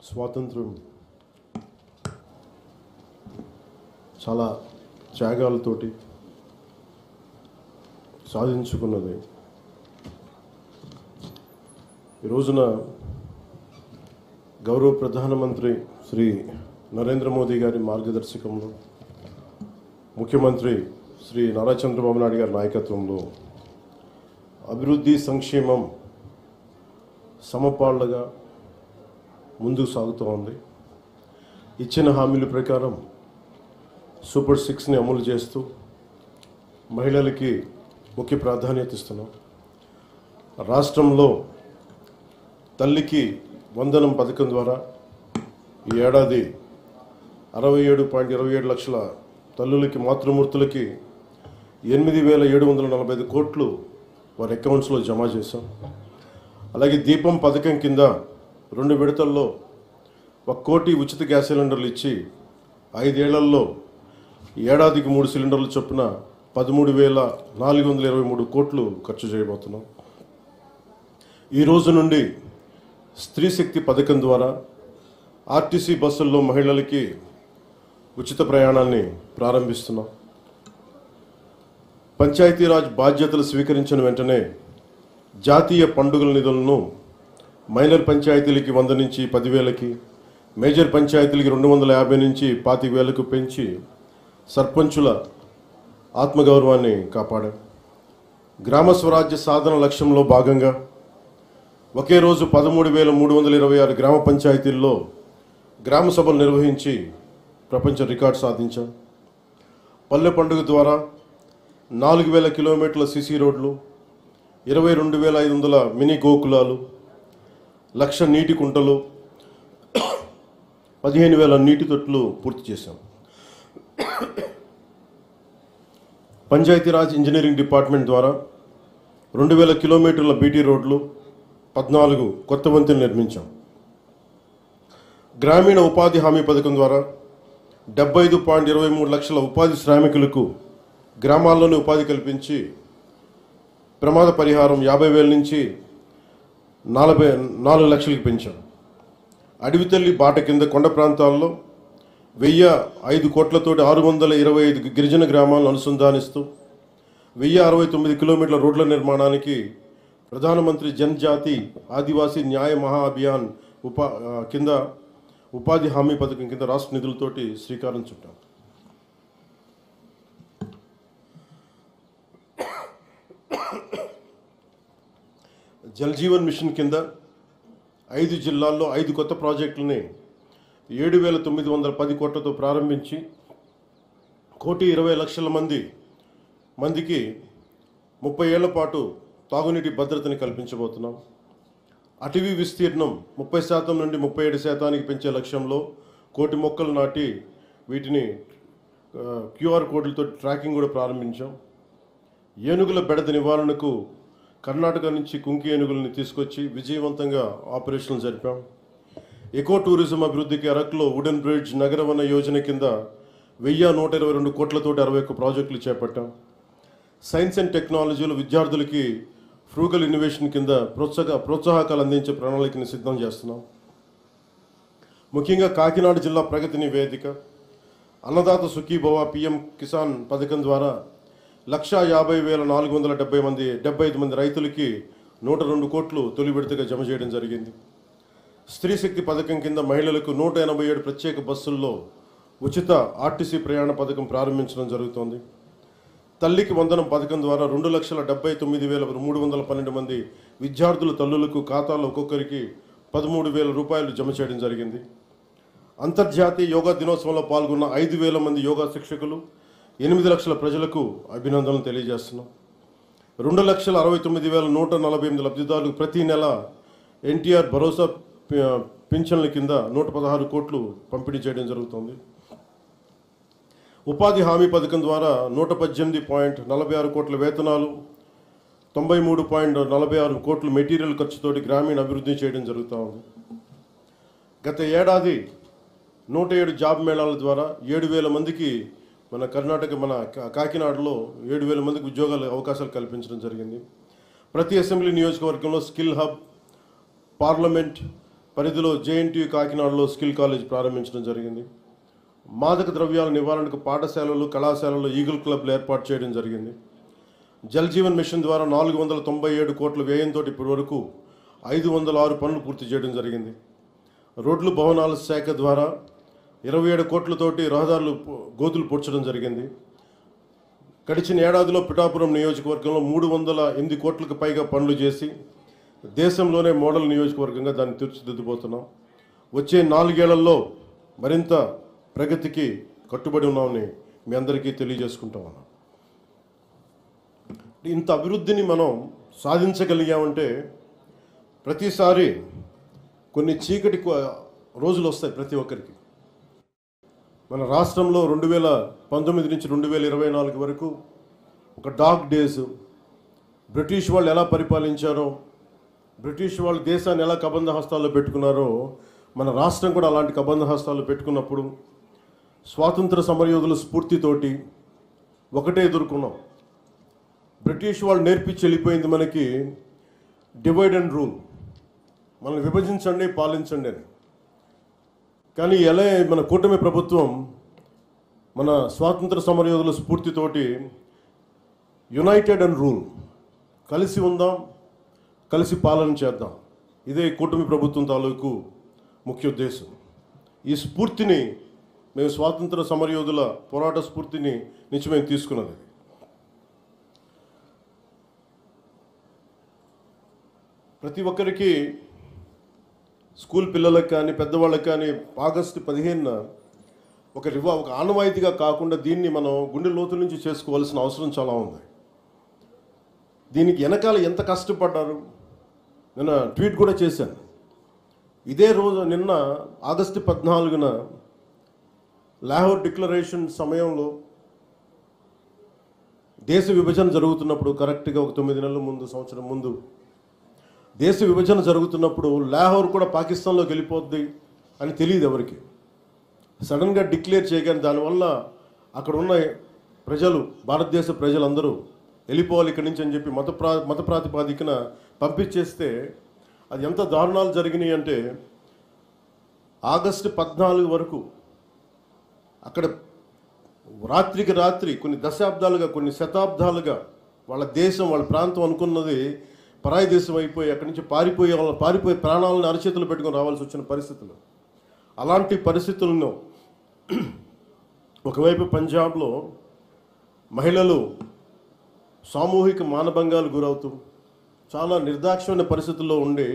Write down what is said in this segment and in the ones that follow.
స్వాతంత్రం చాలా త్యాగాలతోటి సాధించుకున్నది. ఈ రోజున గౌరవ ప్రధానమంత్రి శ్రీ నరేంద్ర మోదీ గారి మార్గదర్శకంలో, ముఖ్యమంత్రి శ్రీ నారా చంద్రబాబు నాయుడు గారి నాయకత్వంలో అభివృద్ధి సంక్షేమం సమపాళ్లుగా ముందుకు సాగుతూ ఉంది. ఇచ్చిన హామీల ప్రకారం సూపర్ 6ని అమలు చేస్తూ మహిళలకి ముఖ్య ప్రాధాన్యత ఇస్తున్నాం. రాష్ట్రంలో తల్లికి వందనం పథకం ద్వారా ఈ ఏడాది 67.27 లక్షల తల్లులకి, మాతృమూర్తులకి 8,745 కోట్లు వారి అకౌంట్స్లో జమ చేశాం. అలాగే దీపం పథకం కింద 2 విడతల్లో 1 కోటి ఉచిత గ్యాస్ సిలిండర్లు ఇచ్చి 5 ఏళ్లలో ఏడాదికి 3 సిలిండర్లు చొప్పున 13,423 కోట్లు ఖర్చు చేయబోతున్నాం. ఈ రోజు నుండి స్త్రీ శక్తి పథకం ద్వారా ఆర్టీసీ బస్సుల్లో మహిళలకి ఉచిత ప్రయాణాన్ని ప్రారంభిస్తున్నాం. పంచాయతీరాజ్ బాధ్యతలు స్వీకరించిన వెంటనే జాతీయ పండుగల నిధులను మైనర్ పంచాయతీలకి 100 నుంచి 10,000కి, మేజర్ పంచాయతీలకి 250 నుంచి 25,000కు పెంచి సర్పంచుల ఆత్మగౌరవాన్ని కాపాడాం. గ్రామ స్వరాజ్య సాధన లక్ష్యంలో భాగంగా ఒకే రోజు 13,326 గ్రామ పంచాయతీల్లో గ్రామ సభలు నిర్వహించి ప్రపంచ రికార్డు సాధించాం. పల్లె పండుగ ద్వారా 4,000 కిలోమీటర్ల సిసి రోడ్లు, 22,500 మినీ గోకులాలు, 1,00,000 నీటి కుంటలు, 15,000 నీటి తొట్లు పూర్తి చేశాం. పంచాయతీరాజ్ ఇంజనీరింగ్ డిపార్ట్మెంట్ ద్వారా 2,000 కిలోమీటర్ల బీటీ రోడ్లు, 14 కొత్త వంతెనలు నిర్మించాం. గ్రామీణ ఉపాధి హామీ పథకం ద్వారా 75.23 లక్షల ఉపాధి శ్రామికులకు గ్రామాల్లోనే ఉపాధి కల్పించి ప్రమాద పరిహారం 50,000 నుంచి 4 లక్షలకు పెంచాం. అడవి తల్లి బాట కింద కొండ ప్రాంతాల్లో 1,005 కోట్లతోటి 625 గిరిజన గ్రామాలను అనుసంధానిస్తూ 1,069 కిలోమీటర్ల రోడ్ల నిర్మాణానికి ప్రధానమంత్రి జనజాతి ఆదివాసీ న్యాయ మహా అభియాన్ కింద ఉపాధి హామీ పథకం కింద రాష్ట్ర నిధులతోటి శ్రీకారం చుట్టాం. జల్ జీవన్ మిషన్ కింద 5 జిల్లాల్లో 5 కొత్త ప్రాజెక్టులని 7,910 కోట్లతో ప్రారంభించి 1,20,00,000 మందికి 30 ఏళ్ల పాటు తాగునీటి భద్రతని కల్పించబోతున్నాం. అటవీ విస్తీర్ణం 30% నుండి 37% పెంచే లక్ష్యంలో 1,00,000 మొక్కలు నాటి వీటిని QR కోడ్లతో ట్రాకింగ్ కూడా ప్రారంభించాం. ఏనుగుల బెడద నివారణకు కర్ణాటక నుంచి కుంకి ఏనుగులని తీసుకొచ్చి విజయవంతంగా ఆపరేషన్లు జరిపాం. ఎకో టూరిజం అభివృద్ధికి అరకులో వుడెన్ బ్రిడ్జ్ నగరవన యోజన కింద 1,122 కోట్లతోటి 61 ప్రాజెక్టులు చేపట్టాం. సైన్స్ అండ్ టెక్నాలజీలో విద్యార్థులకి ఫ్రూగల్ ఇన్నోవేషన్ కింద ప్రోత్సాహకాలు అందించే ప్రణాళికని సిద్ధం చేస్తున్నాం. ముఖ్యంగా కాకినాడ జిల్లా ప్రగతి నివేదిక, అన్నదాత సుఖీభవ, PM కిసాన్ పథకం ద్వారా 1,50,475 మంది రైతులకి 102 కోట్లు తొలి విడతగా జమ చేయడం జరిగింది. స్త్రీ శక్తి పథకం కింద మహిళలకు 187 ప్రత్యేక బస్సుల్లో ఉచిత ఆర్టీసీ ప్రయాణ పథకం ప్రారంభించడం జరుగుతోంది. తల్లికి వందనం పథకం ద్వారా 2,79,312 మంది విద్యార్థుల తల్లులకు ఖాతాలో ఒక్కొక్కరికి 13,000 రూపాయలు జమ చేయడం జరిగింది. అంతర్జాతీయ యోగా దినోత్సవంలో పాల్గొన్న 5,000 మంది యోగా శిక్షకులు, 8 లక్షల ప్రజలకు అభినందనలు తెలియజేస్తున్నాం. 2,69,148 లబ్ధిదారులకు ప్రతి నెల NTR భరోసా పింఛన్ల కింద 116 కోట్లు పంపిణీ చేయడం జరుగుతుంది. ఉపాధి హామీ పథకం ద్వారా 118.46 కోట్ల వేతనాలు, 93.46 కోట్ల మెటీరియల్ ఖర్చుతోటి గ్రామీణ అభివృద్ధి చేయడం జరుగుతూ ఉంది. గత ఏడాది 107 జాబ్ మేళాల ద్వారా 7,000 మందికి మన కాకినాడలో 7,000 మందికి ఉద్యోగాల అవకాశాలు కల్పించడం జరిగింది. ప్రతి అసెంబ్లీ నియోజకవర్గంలో స్కిల్ హబ్, పార్లమెంట్, పరిధిలో జేఎన్టీయూ కాకినాడలో స్కిల్ కాలేజ్ ప్రారంభించడం జరిగింది. మాదక ద్రవ్యాల నివారణకు పాఠశాలలు, కళాశాలలు, ఈగల్ క్లబ్లు ఏర్పాటు చేయడం జరిగింది. జల్ జీవన్ మిషన్ ద్వారా 497 కోట్ల వ్యయంతో ఇప్పటి వరకు 506 పనులు పూర్తి చేయడం జరిగింది. రోడ్లు భవనాల శాఖ ద్వారా 27 కోట్లతోటి రహదారులు గోతులు పూడ్చడం జరిగింది. గడిచిన ఏడాదిలో పిఠాపురం నియోజకవర్గంలో 308 కోట్లకు పైగా పనులు చేసి దేశంలోనే మోడల్ నియోజకవర్గంగా దాన్ని తీర్చిదిద్దుబోతున్నాం. వచ్చే 4 ఏళ్లలో మరింత ప్రగతికి కట్టుబడి ఉన్నామని మీ అందరికీ తెలియజేసుకుంటా ఉన్నాం. ఇంత అభివృద్ధిని మనం సాధించగలిగామంటే ప్రతిసారి కొన్ని చీకటి రోజులు వస్తాయి ప్రతి ఒక్కరికి. మన రాష్ట్రంలో 2019 నుంచి 2024 వరకు ఒక డార్క్ డేస్. బ్రిటిష్ వాళ్ళు ఎలా పరిపాలించారో, బ్రిటిష్ వాళ్ళు దేశాన్ని ఎలా కబంధ హస్తాల్లో పెట్టుకున్నారో మన రాష్ట్రం కూడా అలాంటి కబంధ హస్తాల్లో పెట్టుకున్నప్పుడు స్వాతంత్ర సమరయోధుల స్ఫూర్తితోటి ఒకటే ఎదుర్కొన్నాం. బ్రిటిష్ వాళ్ళు నేర్పించి వెళ్ళిపోయింది మనకి డివైడ్ అండ్ రూల్, మనల్ని విభజించండి, పాలించండి అని. కానీ ఎలా మన కూటమి ప్రభుత్వం మన స్వాతంత్ర సమరయోధుల స్ఫూర్తితోటి యునైటెడ్ అండ్ రూల్, కలిసి ఉందాం, కలిసి పాలన చేద్దాం, ఇదే కూటమి ప్రభుత్వం తాలూకు ముఖ్య ఉద్దేశం. ఈ స్ఫూర్తిని మేము స్వాతంత్ర సమరయోధుల పోరాట స్ఫూర్తిని నుంచి మేము తీసుకున్నది. ప్రతి ఒక్కరికి, స్కూల్ పిల్లలకు కానీ పెద్దవాళ్ళకి కానీ ఆగస్టు 15న ఒక ఆనవాయితీగా కాకుండా దీన్ని మనం గుండె లోతు నుంచి చేసుకోవాల్సిన అవసరం చాలా ఉంది. దీనికి వెనకాల ఎంత కష్టపడ్డారు నేను ట్వీట్ కూడా చేశాను. ఇదే రోజు నిన్న ఆగస్టు 14న లాహోర్ డిక్లరేషన్ సమయంలో దేశ విభజన జరుగుతున్నప్పుడు, కరెక్ట్గా ఒక 9 నెలల ముందు, సంవత్సరం ముందు దేశ విభజన జరుగుతున్నప్పుడు లాహోర్ కూడా పాకిస్తాన్లోకి వెళ్ళిపోద్ది అని తెలియదు ఎవరికి. సడన్గా డిక్లేర్ చేయగానే దానివల్ల అక్కడ ఉన్న ప్రజలు, భారతదేశ ప్రజలందరూ వెళ్ళిపోవాలి ఇక్కడి నుంచి అని చెప్పి మత ప్రాతిపాదికన పంపించేస్తే అది ఎంత దారుణాలు జరిగినాయి అంటే ఆగస్టు 14 వరకు అక్కడ రాత్రికి రాత్రి కొన్ని దశాబ్దాలుగా, కొన్ని శతాబ్దాలుగా వాళ్ళ దేశం, వాళ్ళ ప్రాంతం అనుకున్నది పరాయి దేశం అయిపోయి అక్కడి నుంచి పారిపోయి ప్రాణాలను అరచేతులు పెట్టుకొని రావాల్సి వచ్చిన పరిస్థితులు. అలాంటి పరిస్థితులను ఒకవైపు పంజాబ్లో మహిళలు సామూహిక మానభంగాలు గురవుతూ చాలా నిర్దాక్షిణ్యమైన పరిస్థితుల్లో ఉండి,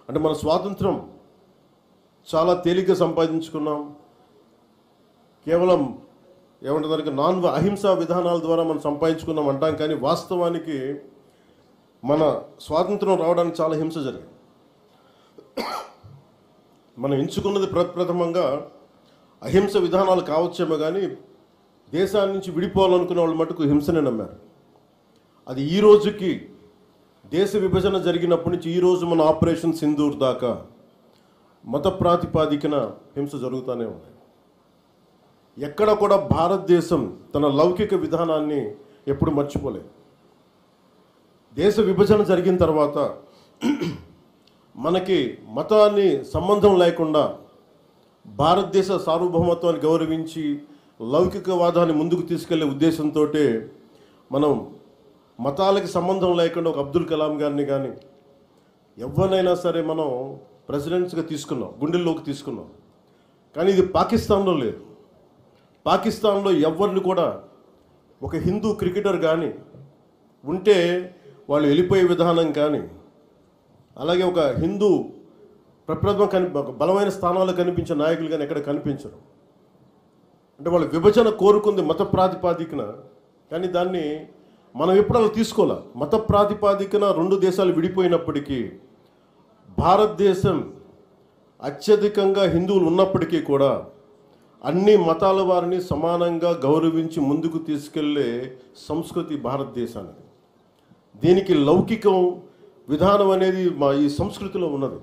అంటే మన స్వాతంత్రం చాలా తేలిగ్గా సంపాదించుకున్నాం, కేవలం ఏమంటారు అహింసా విధానాల ద్వారా మనం సంపాదించుకున్నాం అంటాం. కానీ వాస్తవానికి మన స్వాతంత్రం రావడానికి చాలా హింస జరిగింది. మనం ఎంచుకున్నది ప్రప్రథమంగా అహింస విధానాలు కావచ్చేమో, కానీ దేశాన్ని నుంచి విడిపోవాలనుకున్న వాళ్ళు మటుకు హింసనే నమ్మారు. అది ఈ రోజుకి, దేశ విభజన జరిగినప్పటి నుంచి ఈ రోజు మన ఆపరేషన్ సింధూర్ దాకా మత ప్రాతిపాదికన హింస జరుగుతూనే ఉంది. ఎక్కడ కూడా భారతదేశం తన లౌకిక విధానాన్ని ఎప్పుడు మర్చిపోలేదు. దేశ విభజన జరిగిన తర్వాత మనకి మతాన్ని సంబంధం లేకుండా భారతదేశ సార్వభౌమత్వాన్ని గౌరవించి లౌకికవాదాన్ని ముందుకు తీసుకెళ్లే ఉద్దేశంతో మనం మతాలకి సంబంధం లేకుండా ఒక అబ్దుల్ కలాం గారిని కానీ ఎవరినైనా సరే మనం ప్రెసిడెంట్స్గా తీసుకున్నాం, గుండెల్లోకి తీసుకున్నాం. కానీ ఇది పాకిస్తాన్లో లేదు. పాకిస్తాన్లో ఎవరిని కూడా ఒక హిందూ క్రికెటర్ కానీ ఉంటే వాళ్ళు వెళ్ళిపోయే విధానం కానీ, అలాగే ఒక హిందూ ఒక బలమైన స్థానాల్లో కనిపించే నాయకులు కానీ ఎక్కడ కనిపించరు. అంటే వాళ్ళు విభజన కోరుకుంది మత ప్రాతిపాదికన, కానీ దాన్ని మనం ఎప్పుడు అలా తీసుకోవాలి. మత ప్రాతిపాదికన 2 దేశాలు విడిపోయినప్పటికీ భారతదేశం అత్యధికంగా హిందువులు ఉన్నప్పటికీ కూడా అన్ని మతాల వారిని సమానంగా గౌరవించి ముందుకు తీసుకెళ్లే సంస్కృతి భారతదేశానికి. దీనికి లౌకికం విధానం అనేది ఈ సంస్కృతిలో ఉన్నది.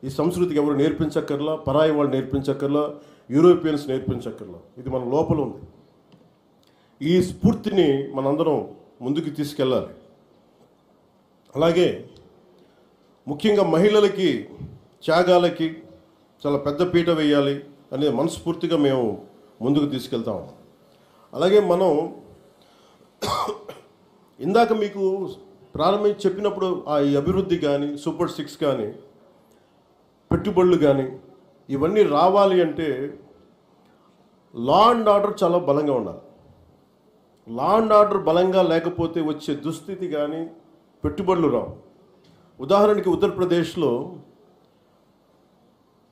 ఈ సంస్కృతికి ఎవరు నేర్పించక్కర్లా, పరాయి వాళ్ళు నేర్పించక్కర్లా, యూరోపియన్స్ నేర్పించక్కర్లా, ఇది మన లోపల ఉంది. ఈ స్ఫూర్తిని మనందరం ముందుకు తీసుకెళ్ళాలి. అలాగే ముఖ్యంగా మహిళలకి త్యాగాలకి చాలా పెద్ద పీట వేయాలి అనేది మనస్ఫూర్తిగా మేము ముందుకు తీసుకెళ్తాం. అలాగే మనం ఇందాక మీకు ప్రారంభించి చెప్పినప్పుడు ఈ అభివృద్ధి కానీ, సూపర్ 6 కానీ, పెట్టుబడులు కానీ ఇవన్నీ రావాలి అంటే లా అండ్ ఆర్డర్ చాలా బలంగా ఉండాలి. లా అండ్ ఆర్డర్ బలంగా లేకపోతే వచ్చే దుస్థితి కానీ పెట్టుబడులు రావు. ఉదాహరణకి ఉత్తరప్రదేశ్లో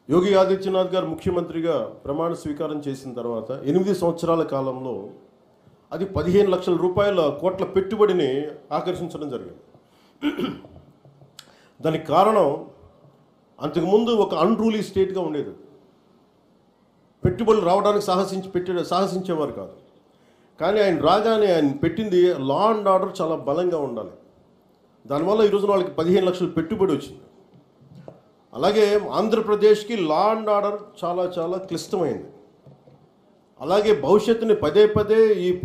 యోగి ఆదిత్యనాథ్ గారు ముఖ్యమంత్రిగా ప్రమాణ స్వీకారం చేసిన తర్వాత 8 సంవత్సరాల కాలంలో అది 15 లక్షల రూపాయల కోట్ల పెట్టుబడిని ఆకర్షించడం జరిగింది. దానికి కారణం అంతకుముందు ఒక అన్రూలీ స్టేట్గా ఉండేది. పెట్టుబడులు రావడానికి సాహసించేవారు కాదు. కానీ ఆయన రాగానే ఆయన పెట్టింది లా అండ్ ఆర్డర్ చాలా బలంగా ఉండాలి. దానివల్ల ఈరోజు వాళ్ళకి 15 లక్షల పెట్టుబడి వచ్చింది. అలాగే ఆంధ్రప్రదేశ్కి లా అండ్ ఆర్డర్ చాలా చాలా క్లిష్టమైంది. అలాగే భవిష్యత్తుని పదే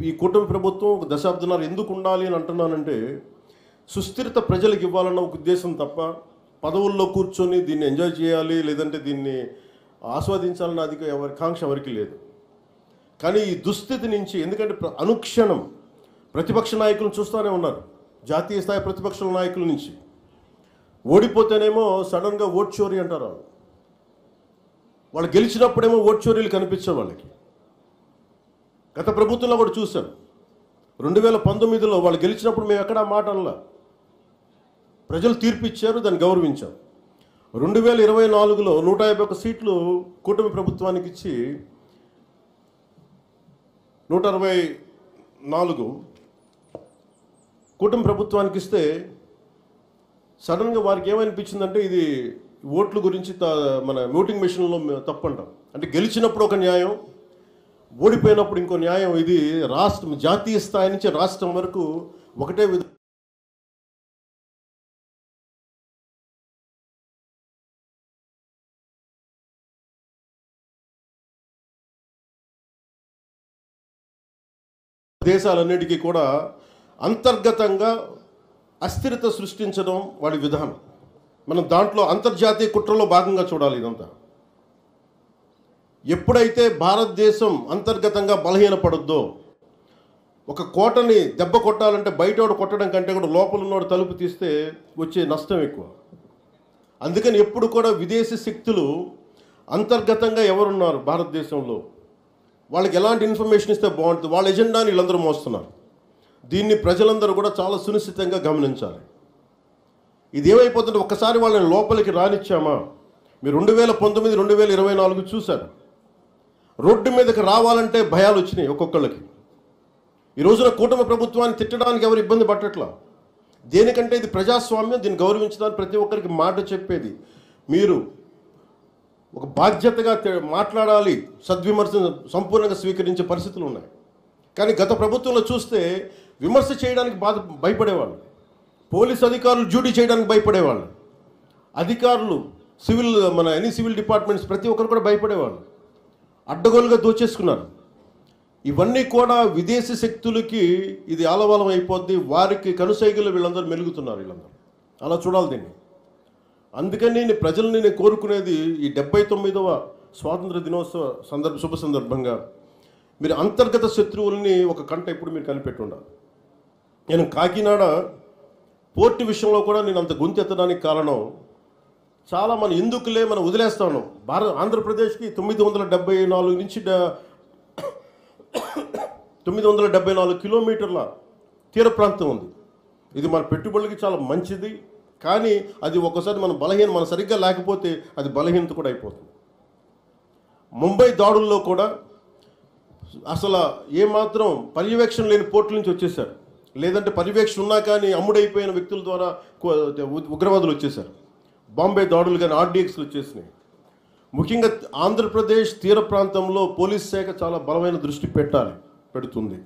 ఈ కూటమి ప్రభుత్వం ఒక దశాబ్దన్నర ఎందుకు ఉండాలి అని అంటున్నానంటే సుస్థిరత ప్రజలకు ఇవ్వాలన్న ఒక ఉద్దేశం తప్ప పదవుల్లో కూర్చొని దీన్ని ఎంజాయ్ చేయాలి లేదంటే దీన్ని ఆస్వాదించాలన్న కాంక్ష ఎవరికి లేదు. కానీ ఈ దుస్థితి నుంచి, ఎందుకంటే అనుక్షణం ప్రతిపక్ష నాయకులను చూస్తూనే ఉన్నారు. జాతీయ స్థాయి ప్రతిపక్ష నాయకుల నుంచి ఓడిపోతేనేమో సడన్గా ఓట్ చోరీ అంటారు. వాళ్ళు గెలిచినప్పుడేమో ఓట్ చోరీలు కనిపించారు వాళ్ళకి. గత ప్రభుత్వంలో కూడా చూశాను. 2019లో వాళ్ళు గెలిచినప్పుడు మేము ఎక్కడా మాట అనలా. ప్రజలు తీర్పు ఇచ్చారు, దాన్ని గౌరవించాం. 2024లో 151 సీట్లు కూటమి ప్రభుత్వానికి ఇచ్చి 164 కూటమి ప్రభుత్వానికి ఇస్తే సడన్గా వారికి ఏమనిపించిందంటే ఇది ఓట్ల గురించి మన ఓటింగ్ మెషిన్లో తప్పంటాం. అంటే గెలిచినప్పుడు ఒక న్యాయం, ఓడిపోయినప్పుడు ఇంకో న్యాయం. ఇది రాష్ట్రం, జాతీయ స్థాయి నుంచి రాష్ట్రం వరకు ఒకటే దేశాలన్నిటికీ కూడా అంతర్గతంగా అస్థిరత సృష్టించడం వాడి విధానం. మనం దాంట్లో అంతర్జాతీయ కుట్రలో భాగంగా చూడాలి ఇదంతా. ఎప్పుడైతే భారతదేశం అంతర్గతంగా బలహీనపడుద్దో, ఒక కోటని దెబ్బ కొట్టాలంటే బయటోడు కొట్టడం కంటే కూడా లోపల ఉన్నోడు తలుపు తీస్తే వచ్చే నష్టం ఎక్కువ. అందుకని ఎప్పుడు కూడా విదేశీ శక్తులు అంతర్గతంగా ఎవరున్నారు భారతదేశంలో, వాళ్ళకి ఎలాంటి ఇన్ఫర్మేషన్ ఇస్తే బాగుంటుంది, వాళ్ళ ఎజెండాని వీళ్ళందరూ మోస్తున్నారు. దీన్ని ప్రజలందరూ కూడా చాలా సునిశ్చితంగా గమనించాలి. ఇది ఏమైపోతుంటే ఒక్కసారి వాళ్ళని లోపలికి రానిచ్చామా, మీరు 2019, 2024 చూశారు. రోడ్డు మీదకి రావాలంటే భయాలు వచ్చినాయి ఒక్కొక్కళ్ళకి. ఈ రోజున కూటమి ప్రభుత్వాన్ని తిట్టడానికి ఎవరు ఇబ్బంది పట్టట్లా. దేనికంటే ఇది ప్రజాస్వామ్యం, దీన్ని గౌరవించడానికి ప్రతి ఒక్కరికి మాట చెప్పేది. మీరు ఒక బాధ్యతగా మాట్లాడాలి, సద్విమర్శను సంపూర్ణంగా స్వీకరించే పరిస్థితులు ఉన్నాయి. కానీ గత ప్రభుత్వంలో చూస్తే విమర్శ చేయడానికి భయపడేవాళ్ళు. పోలీస్ అధికారులు డ్యూటీ చేయడానికి భయపడేవాళ్ళు. అధికారులు ఎనీ సివిల్ డిపార్ట్మెంట్స్ ప్రతి ఒక్కరు కూడా భయపడేవాళ్ళు. అడ్డగోలుగా దోచేసుకున్నారు. ఇవన్నీ కూడా విదేశీ శక్తులకి ఇది ఆలవాలం అయిపోద్ది. వారికి కనుసైగలు వీళ్ళందరూ మెలుగుతున్నారు. వీళ్ళందరూ అలా చూడాలి దీన్ని. అందుకని ప్రజల్ని నేను కోరుకునేది, ఈ 79వ స్వాతంత్ర దినోత్సవ శుభ సందర్భంగా మీరు అంతర్గత శత్రువుల్ని ఒక కంట ఎప్పుడు మీరు కనిపెట్టి ఉండాలి. నేను కాకినాడ పోర్టు విషయంలో కూడా నేను అంత గొంతెత్తడానికి కారణం, చాలా మనం ఎందుకులే మనం వదిలేస్తా ఉన్నాం. ఆంధ్రప్రదేశ్కి 974 నుంచి 974 కిలోమీటర్ల తీర ప్రాంతం ఉంది. ఇది మన పెట్టుబడులకి చాలా మంచిది. కానీ అది ఒక్కసారి మనం సరిగ్గా లేకపోతే అది బలహీనత కూడా అయిపోతుంది. ముంబై దాడుల్లో కూడా అసలు ఏమాత్రం పర్యవేక్షణ లేని పోర్టుల నుంచి వచ్చేసారు. లేదంటే పర్యవేక్షణ ఉన్నా కానీ అమ్ముడైపోయిన వ్యక్తుల ద్వారా ఉగ్రవాదులు వచ్చేసారు. బాంబే దాడులు కానీ RDXలు వచ్చేసినాయి. ముఖ్యంగా ఆంధ్రప్రదేశ్ తీర ప్రాంతంలో పోలీస్ శాఖ చాలా బలమైన దృష్టి పెడుతుంది.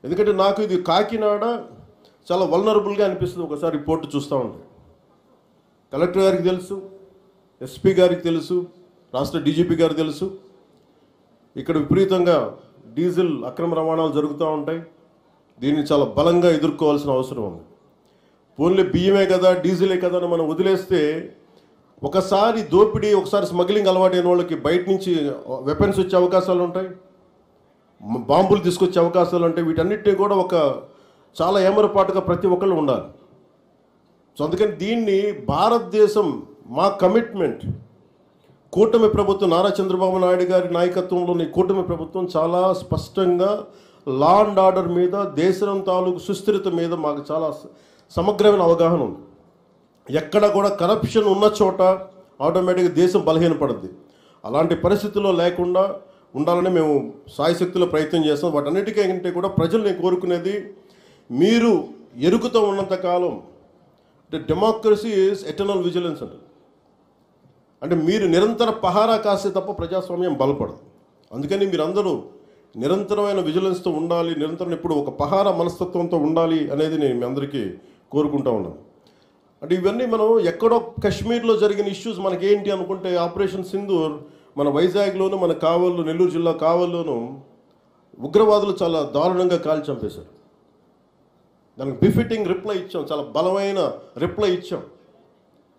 ఎందుకంటే నాకు ఇది కాకినాడ చాలా వల్నరబుల్గా అనిపిస్తుంది ఒకసారి రిపోర్ట్ చూస్తూ ఉంటే. కలెక్టర్ గారికి తెలుసు, SP గారికి తెలుసు, రాష్ట్ర DGP గారికి తెలుసు. ఇక్కడ విపరీతంగా డీజిల్ అక్రమ రవాణాలు జరుగుతూ ఉంటాయి. దీన్ని చాలా బలంగా ఎదుర్కోవాల్సిన అవసరం ఉంది. ఓన్లీ బియ్యమే కదా, డీజిలే కదా అని మనం వదిలేస్తే ఒకసారి దోపిడీ, ఒకసారి స్మగ్లింగ్ అలవాటైన వాళ్ళకి బయట నుంచి వెపన్స్ వచ్చే అవకాశాలు ఉంటాయి, బాంబులు తీసుకొచ్చే అవకాశాలు ఉంటాయి. వీటన్నిటిని కూడా ఒక చాలా ఏమరపాటుగా ప్రతి ఒక్కళ్ళు ఉండాలి. సో అందుకని దీన్ని భారతదేశం, మా కమిట్మెంట్, కూటమి ప్రభుత్వం, నారా చంద్రబాబు నాయుడు గారి నాయకత్వంలోని కూటమి ప్రభుత్వం చాలా స్పష్టంగా లా అండ్ ఆర్డర్ మీద, దేశం తాలూకు సుస్థిరత మీద మాకు చాలా సమగ్రమైన అవగాహన ఉంది. ఎక్కడ కూడా కరప్షన్ ఉన్న చోట ఆటోమేటిక్గా దేశం బలహీనపడుద్ది. అలాంటి పరిస్థితుల్లో లేకుండా ఉండాలని మేము సాయశక్తిలో ప్రయత్నం చేస్తాం. వాటన్నిటికంటే కూడా ప్రజలు నేను కోరుకునేది, మీరు ఎరుకుతో ఉన్నంతకాలం అంటే డెమోక్రసీ ఈజ్ ఎటర్నల్ విజిలెన్స్ అంటే మీరు నిరంతర పహారా కాసే తప్ప ప్రజాస్వామ్యం బలపడదు. అందుకని మీరందరూ నిరంతరమైన విజిలెన్స్తో ఉండాలి, నిరంతరం ఇప్పుడు ఒక పహారా మనస్తత్వంతో ఉండాలి అనేది నేను మీ అందరికీ కోరుకుంటా ఉన్నాను. అంటే ఇవన్నీ మనం ఎక్కడో కాశ్మీర్లో జరిగిన ఇష్యూస్ మనకేంటి అనుకుంటే, ఆపరేషన్ సింధూర్ మన వైజాగ్లోను, మన కావల్లో, నెల్లూరు జిల్లా కావల్లోనూ ఉగ్రవాదులు చాలా దారుణంగా కాల్చి చంపేశారు. దానికి బిఫిటింగ్ రిప్లై ఇచ్చాం, చాలా బలమైన రిప్లై ఇచ్చాం.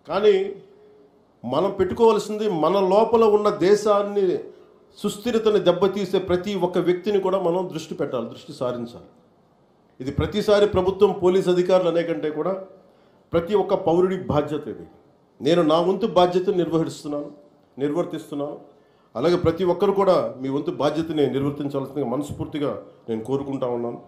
కానీ మనం పెట్టుకోవాల్సింది, మన లోపల ఉన్న దేశాన్ని సుస్థిరతని దెబ్బతీసే ప్రతి ఒక్క వ్యక్తిని కూడా మనం దృష్టి పెట్టాలి, దృష్టి సారించాలి. ఇది ప్రతిసారి ప్రభుత్వం, పోలీస్ అధికారులు అనే కంటే కూడా ప్రతి ఒక్క పౌరుడి బాధ్యత ఇది. నేను నా వంతు బాధ్యతను నిర్వర్తిస్తున్నాను. అలాగే ప్రతి ఒక్కరు కూడా మీ వంతు బాధ్యతని నిర్వర్తించాల్సిందిగా మనస్ఫూర్తిగా నేను కోరుకుంటా ఉన్నాను.